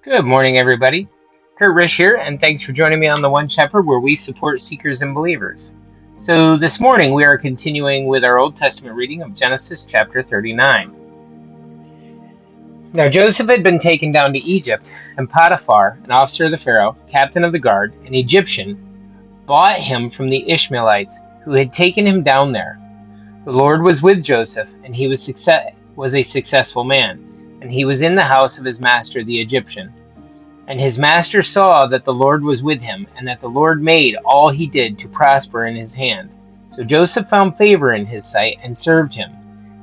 Good morning, everybody. Kurt Risch here, and thanks for joining me on the One Shepherd, where we support seekers and believers. So, this morning we are continuing with our Old Testament reading of Genesis chapter 39. Now, Joseph had been taken down to Egypt, and Potiphar, an officer of the Pharaoh, captain of the guard, an Egyptian, bought him from the Ishmaelites who had taken him down there. The Lord was with Joseph, and he was a successful man, and he was in the house of his master the Egyptian. And his master saw that the Lord was with him, and that the Lord made all he did to prosper in his hand. So Joseph found favor in his sight and served him.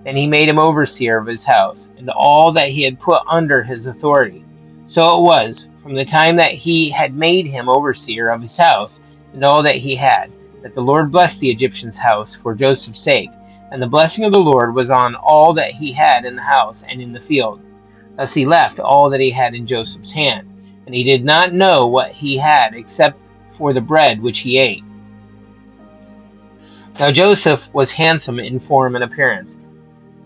Then he made him overseer of his house, and all that he had put under his authority. So it was, from the time that he had made him overseer of his house, and all that he had, that the Lord blessed the Egyptian's house for Joseph's sake. And the blessing of the Lord was on all that he had in the house and in the field. Thus he left all that he had in Joseph's hand. And he did not know what he had except for the bread which he ate. Now Joseph was handsome in form and appearance.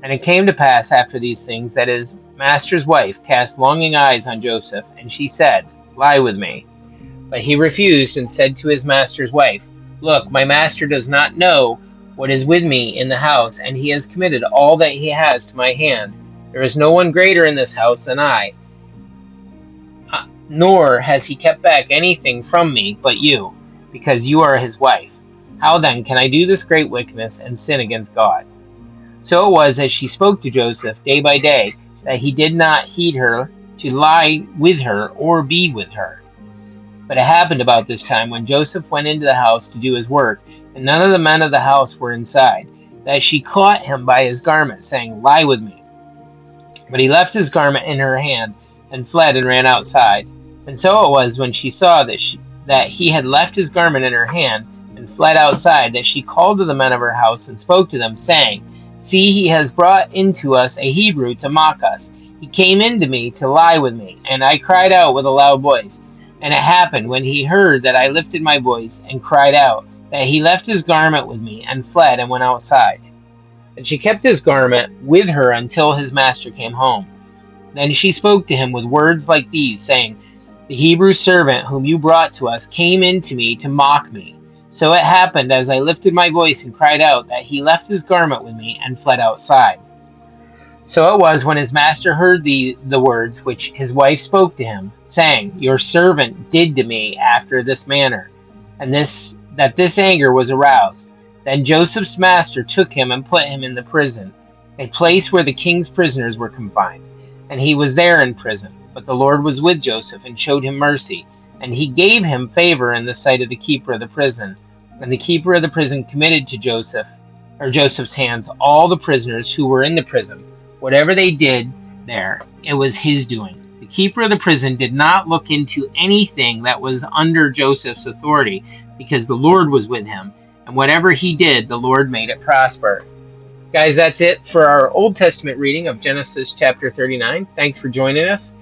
And it came to pass after these things that his master's wife cast longing eyes on Joseph, and she said, "Lie with me." But he refused and said to his master's wife, "Look, my master does not know what is with me in the house, and he has committed all that he has to my hand. There is no one greater in this house than I. Nor has he kept back anything from me but you, because you are his wife. How then can I do this great wickedness and sin against God?" So it was as she spoke to Joseph day by day, that he did not heed her to lie with her or be with her. But it happened about this time, when Joseph went into the house to do his work, and none of the men of the house were inside, that she caught him by his garment, saying, "Lie with me." But he left his garment in her hand, and fled and ran outside. And so it was, when she saw that he had left his garment in her hand and fled outside, that she called to the men of her house and spoke to them, saying, "See, he has brought into us a Hebrew to mock us. He came into me to lie with me, and I cried out with a loud voice. And it happened, when he heard that I lifted my voice and cried out, that he left his garment with me and fled and went outside." And she kept his garment with her until his master came home. Then she spoke to him with words like these, saying, "The Hebrew servant whom you brought to us came in to me to mock me. So it happened, as I lifted my voice and cried out, that he left his garment with me and fled outside." So it was, when his master heard the words which his wife spoke to him, saying, "Your servant did to me after this manner," and this anger was aroused. Then Joseph's master took him and put him in the prison, a place where the king's prisoners were confined. And he was there in prison. But the Lord was with Joseph and showed him mercy, and he gave him favor in the sight of the keeper of the prison. And the keeper of the prison committed to Joseph's hands all the prisoners who were in the prison. Whatever they did there, it was his doing. The keeper of the prison did not look into anything that was under Joseph's authority, because the Lord was with him, and whatever he did, the Lord made it prosper. Guys, that's it for our Old Testament reading of Genesis chapter 39. Thanks for joining us.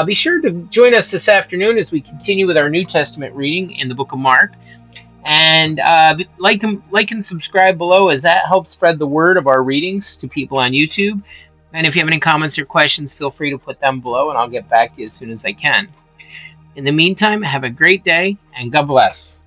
Be sure to join us this afternoon as we continue with our New Testament reading in the book of Mark. And like and subscribe below, as that helps spread the word of our readings to people on YouTube. And if you have any comments or questions, feel free to put them below, and I'll get back to you as soon as I can. In the meantime, have a great day, and God bless.